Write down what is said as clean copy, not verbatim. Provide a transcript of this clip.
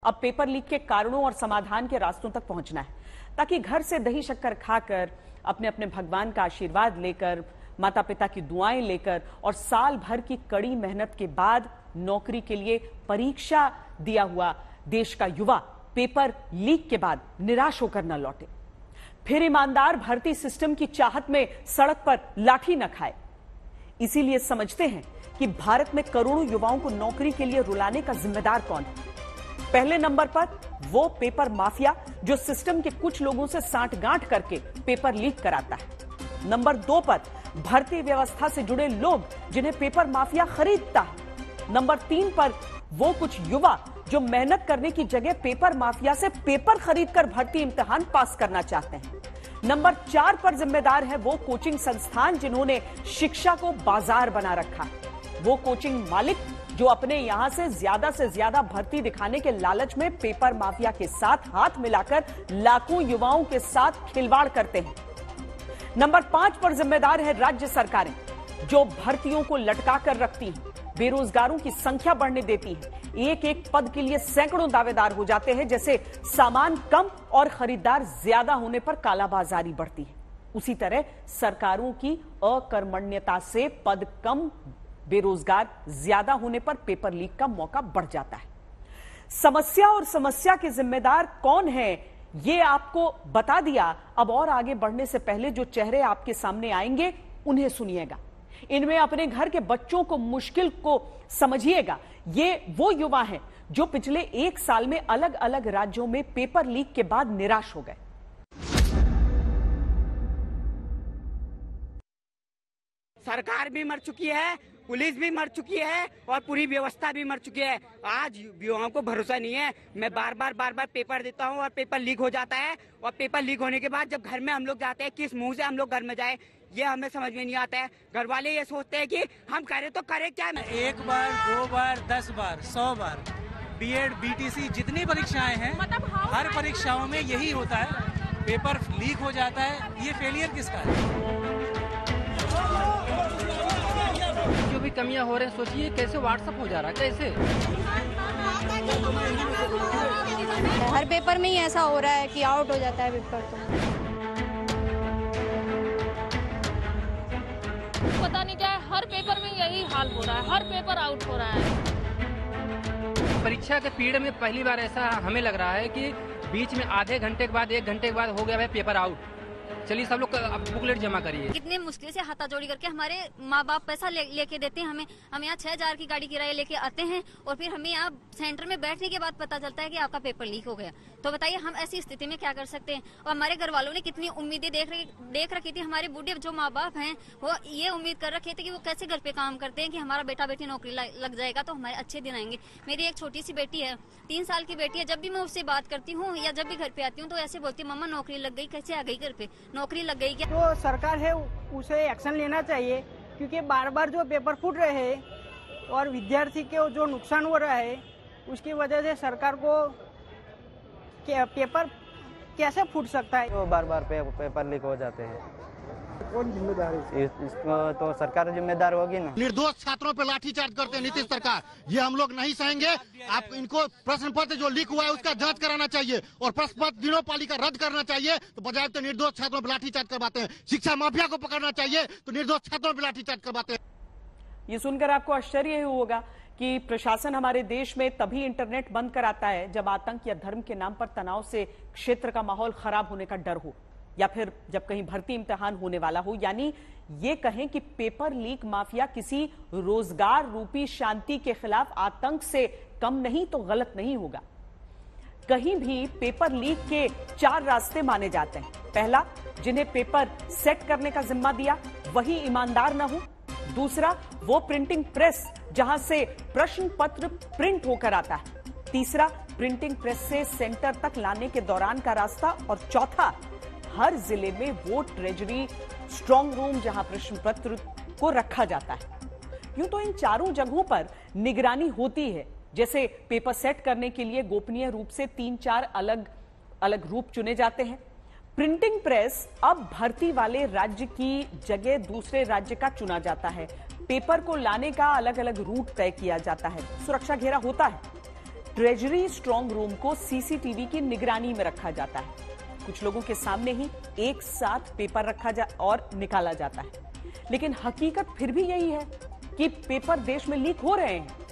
अब paper leak के कारणों और समाधान के रास्तों तक पहुंचना है, ताकि घर से दही शक्कर खाकर, अपने अपने भगवान का आशीर्वाद लेकर, माता पिता की दुआएं लेकर और साल भर की कड़ी मेहनत के बाद नौकरी के लिए परीक्षा दिया हुआ देश का युवा पेपर लीक के बाद निराश होकर न लौटे, फिर ईमानदार भर्ती सिस्टम की चाहत में सड़क पर लाठी न खाए। इसीलिए समझते हैं कि भारत में करोड़ों युवाओं को नौकरी के लिए रुलाने का जिम्मेदार कौन है। पहले नंबर पर वो पेपर माफिया जो सिस्टम के कुछ लोगों से सांठगांठ करके पेपर लीक कराता है। नंबर 2 पर भर्ती व्यवस्था से जुड़े लोग जिन्हें पेपर माफिया खरीदता है। नंबर 3 पर वो कुछ युवा जो मेहनत करने की जगह पेपर माफिया से पेपर खरीदकर भर्ती इम्तिहान पास करना चाहते हैं। नंबर 4 पर जिम्मेदार है वो कोचिंग संस्थान जिन्होंने शिक्षा को बाजार बना रखा है। वो कोचिंग मालिक जो अपने यहां से ज्यादा भर्ती दिखाने के लालच में पेपर माफिया के साथ हाथ मिलाकर लाखों युवाओं के साथ खिलवाड़ करते हैं। नंबर 5 पर जिम्मेदार है राज्य सरकारें जो भर्तियों को लटका कर रखती हैं, बेरोजगारों की संख्या बढ़ने देती हैं, एक एक पद के लिए सैकड़ों दावेदार हो जाते हैं, जैसे सामान कम और खरीदार ज्यादा होने पर कालाबाजारी बढ़ती है। उसी तरह सरकारों की अकर्मण्यता से पद कम, बेरोजगार ज्यादा होने पर पेपर लीक का मौका बढ़ जाता है। समस्या और समस्या के जिम्मेदार कौन है ये आपको बता दिया। अब और आगे बढ़ने से पहले जो चेहरे आपके सामने आएंगे उन्हें सुनिएगा। इनमें अपने घर के बच्चों को मुश्किल को समझिएगा। ये वो युवा हैं जो पिछले 1 साल में अलग अलग राज्यों में पेपर लीक के बाद निराश हो गए। सरकार भी मर चुकी है, पुलिस भी मर चुकी है और पूरी व्यवस्था भी मर चुकी है। आज युवाओं को भरोसा नहीं है। मैं बार बार पेपर देता हूँ और पेपर लीक हो जाता है, और पेपर लीक होने के बाद जब घर में हम लोग जाते हैं, किस मुंह से हम लोग घर में जाए ये हमें समझ में नहीं आता है। घर वाले ये सोचते हैं कि हम करें तो करें क्या। 1 बार 2 बार 10 बार 100 बार बीएड बीटीसी जितनी परीक्षाएं हैं, हर परीक्षाओं में यही होता है, पेपर लीक हो जाता है। ये फेलियर किसका है? जो भी कमियां हो रही हैं, सोचिए कैसे व्हाट्सएप हो जा रहा है, कैसे हर पेपर में ही ऐसा हो रहा है कि आउट हो जाता है पेपर। तो पता नहीं क्या है, हर पेपर में यही हाल हो रहा है, हर पेपर आउट हो रहा है। परीक्षा के पीरियड में पहली बार ऐसा हमें लग रहा है कि बीच में आधे घंटे के बाद 1 घंटे के बाद हो गया है पेपर आउट। चलिए सब लोग बुकलेट जमा करिए। कितने मुश्किल से हाथाजोड़ी करके हमारे माँ बाप पैसा लेके देते हैं हमें। हम यहाँ 6000 की गाड़ी किराया लेके आते हैं और फिर हमें यहाँ सेंटर में बैठने के बाद पता चलता है कि आपका पेपर लीक हो गया। तो बताइए हम ऐसी स्थिति में क्या कर सकते हैं। और हमारे घर वालों ने कितनी उम्मीदें देख रखी थी। हमारे बूढ़े जो माँ बाप हैं वो ये उम्मीद कर रखे थे कि वो कैसे घर पे काम करते हैं कि हमारा बेटा बेटी नौकरी लग जाएगा तो हमारे अच्छे दिन आएंगे। मेरी एक छोटी सी बेटी है, 3 साल की बेटी है। जब भी मैं उससे बात करती हूँ या जब भी घर पे आती हूँ तो ऐसे बोलती है, मम्मा नौकरी लग गई, कैसे आ गई घर पे, नौकरी लग गई क्या। तो सरकार है उसे एक्शन लेना चाहिए, क्योंकि बार बार जो पेपर फूट रहे हैं और विद्यार्थी के जो नुकसान हो रहा है उसकी वजह से सरकार को पेपर कैसे फूट सकता है। तो बार बार पेपर लीक हो जाते हैं, कौन जिम्मेदार है? इसको तो सरकार जिम्मेदार होगी ना। निर्दोष छात्रों पर लाठीचार्ज करते हैं नीतीश सरकार, ये हम लोग नहीं सहेंगे। आप इनको प्रश्न पत्र जो लीक हुआ है उसका जांच कराना चाहिए और प्रश्न पत्र दिनों पालिका रद्द करना चाहिए। तो बजाय तो निर्दोष छात्रों पर लाठीचार्ज करवाते हैं। शिक्षा माफिया को पकड़ना चाहिए तो निर्दोष छात्रों पर लाठीचार्ज करवाते हैं। ये सुनकर आपको आश्चर्य होगा कि प्रशासन हमारे देश में तभी इंटरनेट बंद कराता है जब आतंक या धर्म के नाम पर तनाव से क्षेत्र का माहौल खराब होने का डर हो, या फिर जब कहीं भर्ती इम्तिहान होने वाला हो। यानी ये कहें कि पेपर लीक माफिया किसी रोजगार रूपी शांति के खिलाफ आतंक से कम नहीं तो गलत नहीं होगा। कहीं भी पेपर लीक के 4 रास्ते माने जाते हैं। पहला, जिन्हें पेपर सेट करने का जिम्मा दिया वही ईमानदार ना हो। दूसरा, वो प्रिंटिंग प्रेस जहां से प्रश्न पत्र प्रिंट होकर आता है। तीसरा, प्रिंटिंग प्रेस से सेंटर तक लाने के दौरान का रास्ता। और चौथा, हर जिले में वो ट्रेजरी स्ट्रांग रूम जहां प्रश्न पत्र को रखा जाता है। यूं तो इन चारों जगहों पर निगरानी होती है। जैसे पेपर सेट करने के लिए गोपनीय रूप से 3-4 अलग अलग रूप चुने जाते हैं। प्रिंटिंग प्रेस अब भर्ती वाले राज्य की जगह दूसरे राज्य का चुना जाता है। पेपर को लाने का अलग अलग रूट तय किया जाता है, सुरक्षा घेरा होता है। ट्रेजरी स्ट्रांग रूम को सीसीटीवी की निगरानी में रखा जाता है। कुछ लोगों के सामने ही एक साथ पेपर रखा और निकाला जाता है, लेकिन हकीकत फिर भी यही है कि पेपर देश में लीक हो रहे हैं।